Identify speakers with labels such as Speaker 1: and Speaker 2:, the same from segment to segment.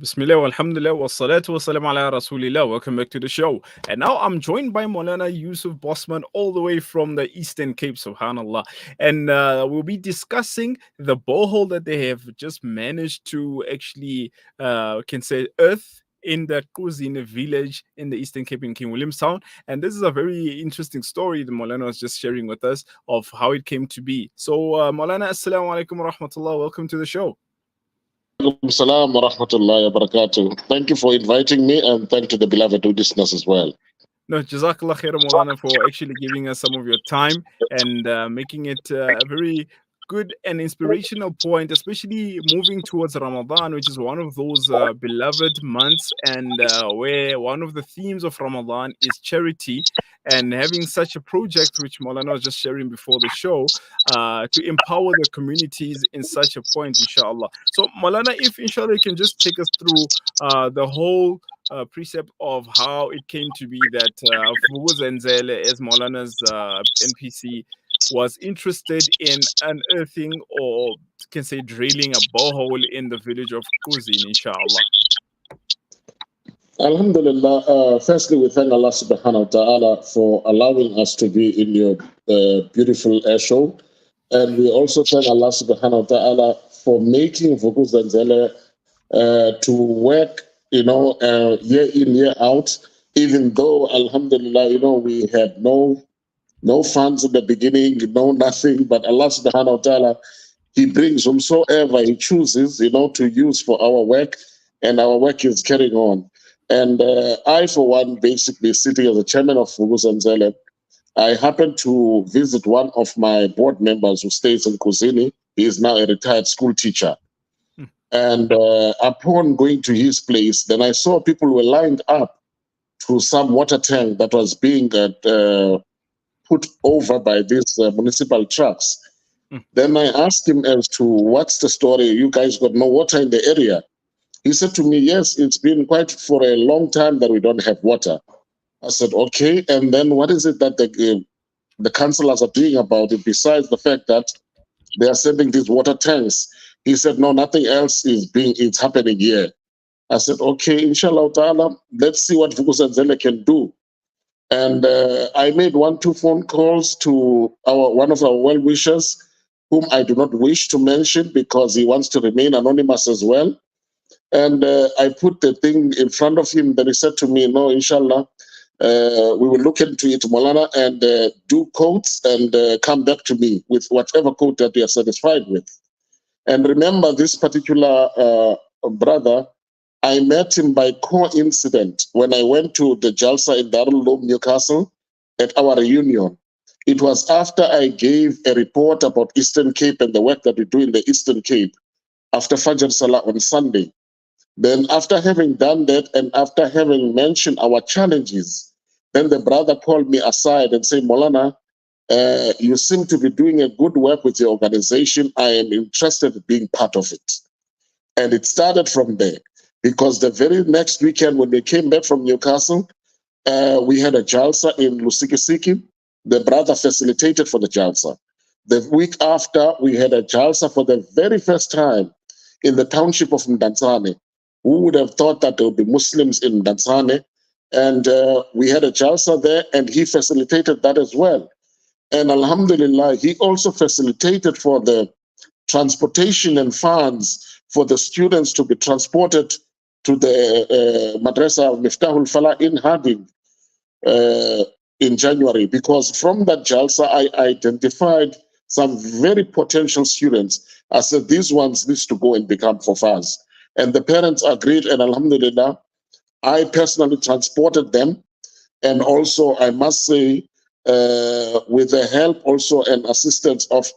Speaker 1: Bismillah, alhamdulillah, wa salatu wa salam ala rasulillah. Welcome back to the show. And now I'm joined by Moulana Yusuf Bosman, all the way from the Eastern Cape, subhanAllah. And we'll be discussing the borehole that they have just managed to actually, can say, earth in the Kuzine village in the Eastern Cape in King Williamstown. And this is a very interesting story the Moulana was just sharing with us of how it came to be. So, Moulana, assalamu alaikum wa rahmatullah. Welcome to the show.
Speaker 2: Alaikum salam wa rahmatullahi wa barakatuh. Thank you for inviting me and thank to the beloved listeners as well.
Speaker 1: No, Jazakallah khair, Moulana, for actually giving us some of your time and making it a very good and inspirational point, especially moving towards Ramadan, which is one of those beloved months, and where one of the themes of Ramadan is charity. And having such a project, which Moulana was just sharing before the show, to empower the communities in such a point, inshallah. So, Moulana, if inshallah you can just take us through the whole precept of how it came to be that Vuvuzenzele, as Maulana's NPC, was interested in unearthing or can say drilling a borehole in the village of Kuzin, inshallah.
Speaker 2: Alhamdulillah, firstly we thank Allah subhanahu wa ta'ala for allowing us to be in your beautiful air show. And we also thank Allah subhanahu wa ta'ala for making Vuvuzenzele to work, year in, year out, even though, alhamdulillah, we had no funds in the beginning, no nothing, but Allah subhanahu wa ta'ala, He brings whomsoever He chooses, to use for our work, and our work is carrying on. And I, for one, basically sitting as the chairman of Vuvuzenzele, I happened to visit one of my board members who stays in Kusini. He is now a retired school teacher. And upon going to his place, then I saw people were lined up to some water tank that was being put over by these municipal trucks. Then I asked him as to what's the story? You guys got no water in the area? He said to me, yes, it's been quite for a long time that we don't have water. I said, okay. And then what is it that the councillors are doing about it besides the fact that they are sending these water tanks? He said, no, nothing else it's happening here. I said, okay, inshallah ta'ala, let's see what Vuvuzenzele can do. And I made 1-2 phone calls to one of our well-wishers, whom I do not wish to mention because he wants to remain anonymous as well. And I put the thing in front of him. Then he said to me, no, inshallah, we will look into it, Moulana, and do quotes and come back to me with whatever quote that we are satisfied with. And remember, this particular brother, I met him by coincidence when I went to the Jalsa in Darul Uloom, Newcastle, at our reunion. It was after I gave a report about Eastern Cape and the work that we do in the Eastern Cape after Fajr Salah on Sunday. Then after having done that and after having mentioned our challenges, then the brother called me aside and said, Moulana, you seem to be doing a good work with your organization. I am interested in being part of it. And it started from there because the very next weekend when we came back from Newcastle, we had a Jalsa in Lusikisiki. The brother facilitated for the Jalsa. The week after, we had a Jalsa for the very first time in the township of Mdantsane. Who would have thought that there would be Muslims in Mdantsane? And we had a Jalsa there, and he facilitated that as well. And alhamdulillah, he also facilitated for the transportation and funds for the students to be transported to the Madrasa of Miftahul Falah in Harding in January. Because from that Jalsa, I identified some very potential students. I said, these ones need to go and become Fofas. And the parents agreed, and alhamdulillah, I personally transported them. And also, I must say, with the help also and assistance of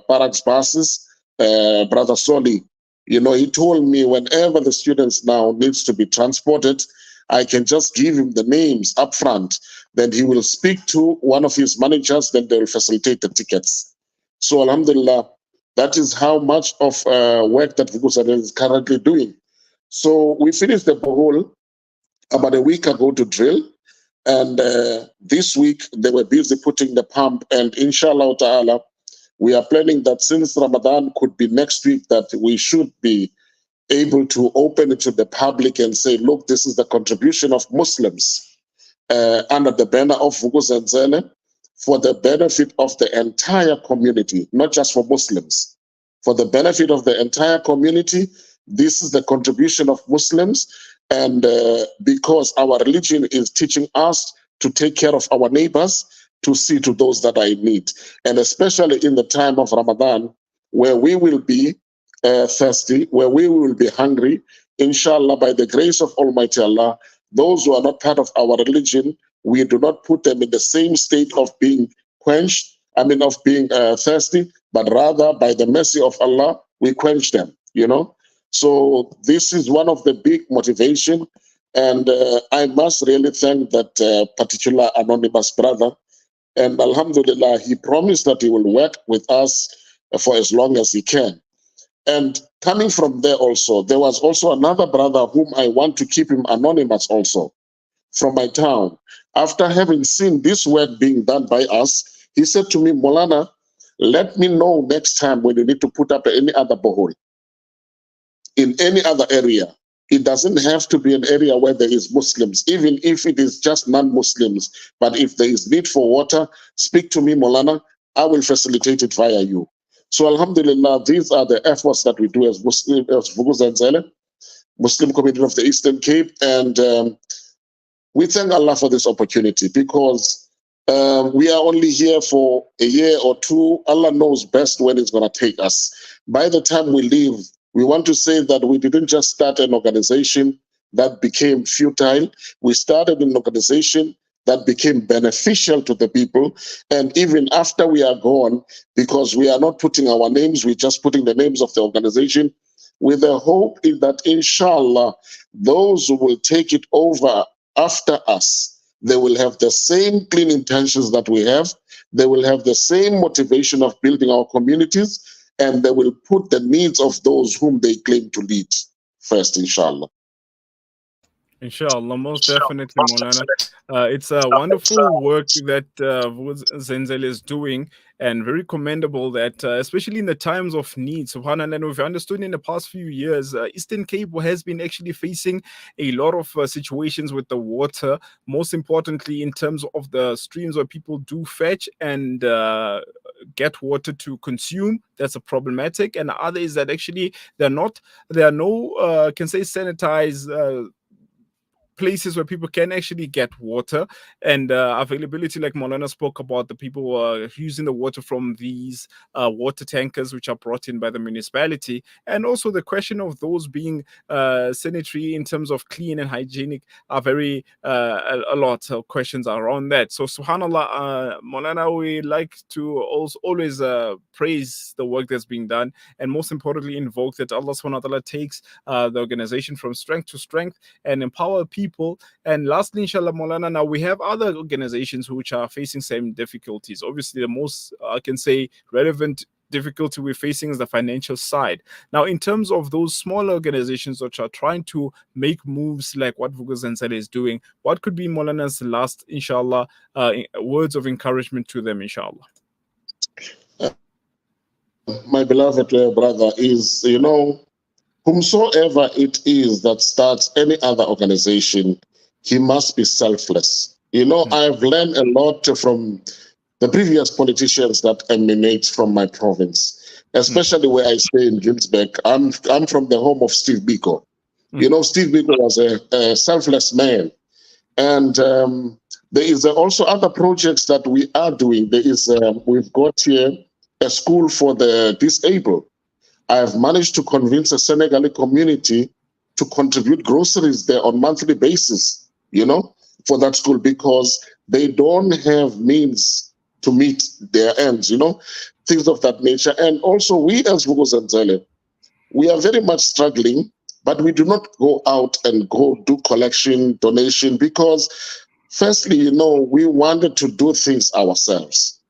Speaker 2: Parag's buses, Brother Soli, he told me whenever the students now needs to be transported, I can just give him the names up front. Then he will speak to one of his managers, then they will facilitate the tickets. So alhamdulillah, that is how much of work that Vuvuzenzele is currently doing. So we finished the borehole about a week ago to drill. And this week, they were busy putting the pump. And inshallah ta'ala, we are planning that since Ramadan could be next week, that we should be able to open it to the public and say, look, this is the contribution of Muslims under the banner of Vuk'uzenzele for the benefit of the entire community, not just for Muslims. For the benefit of the entire community, this is the contribution of Muslims. And because our religion is teaching us to take care of our neighbors, to see to those that are in need. And especially in the time of Ramadan, where we will be thirsty, where we will be hungry, inshallah, by the grace of Almighty Allah, those who are not part of our religion, we do not put them in the same state of being quenched, of being thirsty, but rather by the mercy of Allah, we quench them, So this is one of the big motivation. And I must really thank that particular anonymous brother. And Alhamdulillah, he promised that he will work with us for as long as he can. And coming from there also, there was also another brother whom I want to keep him anonymous also, from my town. After having seen this work being done by us, he said to me, Moulana, let me know next time when you need to put up any other borehole in any other area. It doesn't have to be an area where there is Muslims, even if it is just non-Muslims. But if there is need for water, speak to me, Moulana. I will facilitate it via you. So Alhamdulillah, these are the efforts that we do as Vuk'uzenzele, Muslim community of the Eastern Cape. And we thank Allah for this opportunity because we are only here for a year or two. Allah knows best when it's going to take us. By the time we leave, we want to say that we didn't just start an organization that became futile. We started an organization that became beneficial to the people. And even after we are gone, because we are not putting our names, we're just putting the names of the organization, with the hope is that inshallah, those who will take it over after us, they will have the same clean intentions that we have. They will have the same motivation of building our communities, and they will put the needs of those whom they claim to lead first, inshallah.
Speaker 1: Inshallah, most definitely, Moulana. It's a wonderful work that Vuk'uzenzele is doing, and very commendable that, especially in the times of need, subhanAllah, and we've understood in the past few years, Eastern Cape has been actually facing a lot of situations with the water, most importantly in terms of the streams where people do fetch and get water to consume. That's a problematic. And the other is that actually there are no, can say, sanitized places where people can actually get water, and availability, like Moulana spoke about, the people using the water from these water tankers which are brought in by the municipality, and also the question of those being sanitary in terms of clean and hygienic are very a lot of questions around that. So subhanallah, Moulana, we like to also always praise the work that's being done, and most importantly invoke that Allah subhanahu wa ta'ala takes the organization from strength to strength and empower people. And lastly, inshallah, Moulana, now we have other organizations which are facing same difficulties. Obviously, the most, I can say, relevant difficulty we're facing is the financial side. Now, in terms of those small organizations which are trying to make moves like what Vuk'uzenzele is doing, what could be Moulana's last, inshallah, words of encouragement to them, inshallah?
Speaker 2: My beloved brother, is, whomsoever it is that starts any other organization, he must be selfless. I've learned a lot from the previous politicians that emanate from my province, especially where I stay in Gilsbeck. I'm from the home of Steve Biko. Steve Biko was a selfless man. And there is also other projects that we are doing. There is, we've got here a school for the disabled. I have managed to convince a Senegalese community to contribute groceries there on a monthly basis, for that school, because they don't have means to meet their ends, things of that nature. And also we as Vuk'uzenzele, we are very much struggling, but we do not go out and go do collection, donation, because firstly, we wanted to do things ourselves.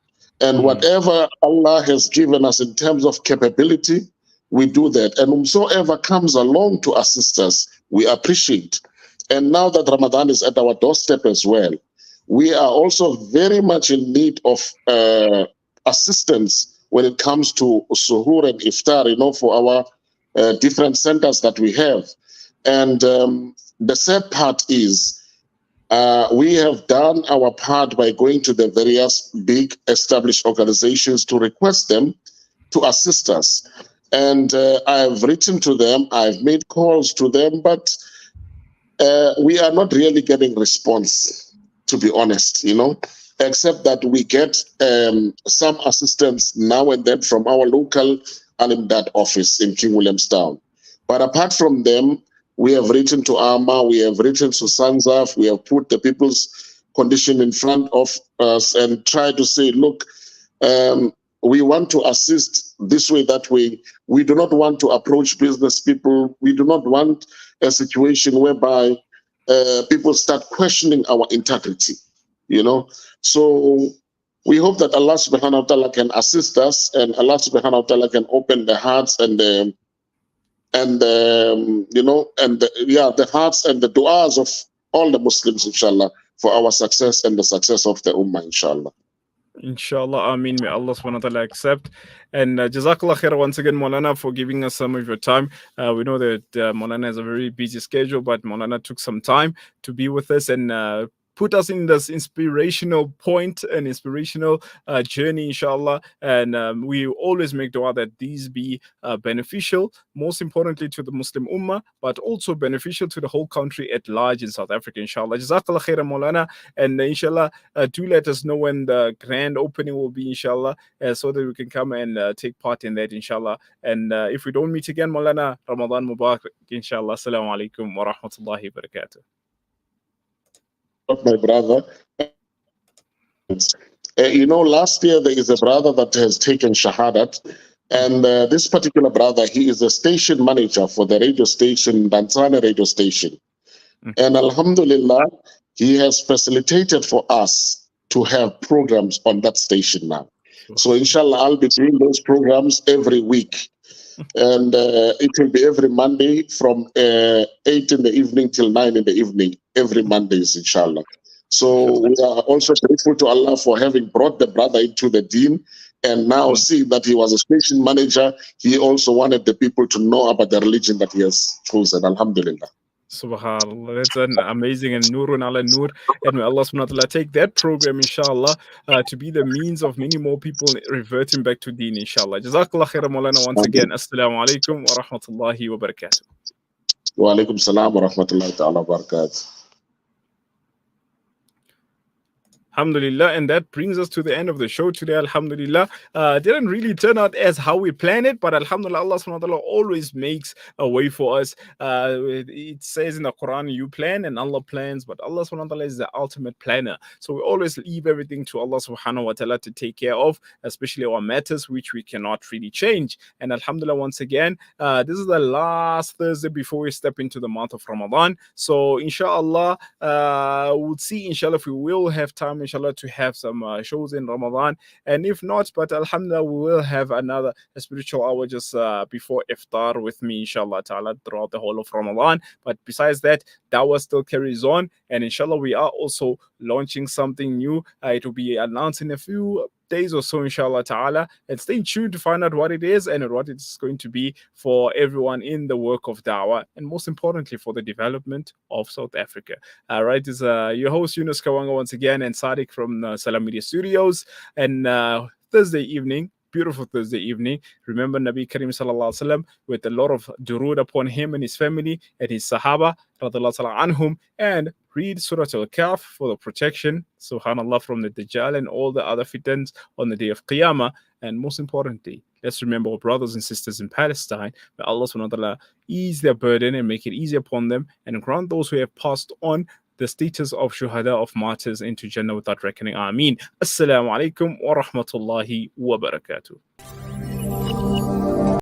Speaker 2: And whatever Allah has given us in terms of capability, we do that. And whomsoever comes along to assist us, we appreciate. And now that Ramadan is at our doorstep as well, we are also very much in need of assistance when it comes to suhoor and iftar, for our different centers that we have. And the sad part is we have done our part by going to the various big established organizations to request them to assist us. And I've written to them, I've made calls to them, but we are not really getting response, to be honest, except that we get some assistance now and then from our local Alimdad office in King Williamstown. But apart from them, we have written to AMA, we have written to SANZAF, we have put the people's condition in front of us and try to say, look, we want to assist this way, that way. We do not want to approach business people. We do not want a situation whereby people start questioning our integrity, So we hope that Allah subhanahu wa ta'ala can assist us, and Allah subhanahu wa ta'ala can open the hearts and the hearts and the du'as of all the Muslims, inshallah, for our success and the success of the ummah, inshallah.
Speaker 1: Inshallah, Ameen. May Allah subhanahu wa ta'ala accept. And Jazakallah khair once again, Moulana, for giving us some of your time. We know that Moulana has a very busy schedule, but Moulana took some time to be with us and put us in this inspirational point, an inspirational journey, inshallah. And we always make dua that these be beneficial, most importantly to the Muslim Ummah, but also beneficial to the whole country at large in South Africa, inshallah. Jazakallah khairan, Moulana. And inshallah, do let us know when the grand opening will be, inshallah, so that we can come and take part in that, inshallah. And if we don't meet again, Moulana, Ramadan Mubarak, inshallah. Assalamu alaikum wa rahmatullahi wa barakatuh.
Speaker 2: My brother. Last year there is a brother that has taken Shahadat, and this particular brother, he is a station manager for the radio station, Dansana radio station. And Alhamdulillah, he has facilitated for us to have programs on that station now. So inshallah, I'll be doing those programs every week. And it will be every Monday from 8 in the evening till 9 in the evening, every Mondays, inshallah. So we are also grateful to Allah for having brought the brother into the deen. And now seeing that he was a station manager, he also wanted the people to know about the religion that he has chosen. Alhamdulillah.
Speaker 1: Subhanallah, that's an amazing and nurun ala nur. And may Allah subhanahu wa ta'ala take that program, inshallah, to be the means of many more people reverting back to deen, inshallah. Jazakallah khairan, Moulana, once again. Assalamu alaikum wa rahmatullahi wa barakatuh.
Speaker 2: Wa alaikum salam wa rahmatullahi ta'ala wa barakatuh.
Speaker 1: Alhamdulillah, and that brings us to the end of the show today. Alhamdulillah, didn't really turn out as how we planned it, but Alhamdulillah, Allah subhanahu wa ta'ala always makes a way for us. It says in the Quran, you plan and Allah plans, but Allah subhanahu wa ta'ala is the ultimate planner. So we always leave everything to Allah subhanahu wa ta'ala to take care of, especially our matters which we cannot really change. And Alhamdulillah, once again, this is the last Thursday before we step into the month of Ramadan. So inshallah, we'll see, inshallah, if we will have time, inshallah, to have some shows in Ramadan, and if not, but alhamdulillah, we will have another spiritual hour just before iftar with me, inshallah ta'ala, throughout the whole of Ramadan. But besides that, dawah still carries on, and inshallah, we are also launching something new. It will be announced in a few days or so, inshallah ta'ala, and stay tuned to find out what it is and what it's going to be for everyone in the work of da'wah, and most importantly for the development of South Africa. All right, this is your host Yunus Kawanga once again, and Sadiq from Salam Media Studios. And Thursday evening, beautiful Thursday evening, remember Nabi Karim sallallahu alaihi wasallam with a lot of durood upon him and his family and his sahaba radhiyallahu ta'ala anhum, and read Surah Al-Kahf for the protection, subhanallah, from the Dajjal and all the other fitans on the day of Qiyamah. And most importantly, let's remember our brothers and sisters in Palestine. May Allah subhanahu wa ta'ala ease their burden and make it easy upon them, and grant those who have passed on the status of shuhada, of martyrs, into Jannah without reckoning. Ameen. Assalamu alaikum wa rahmatullahi wa barakatuh.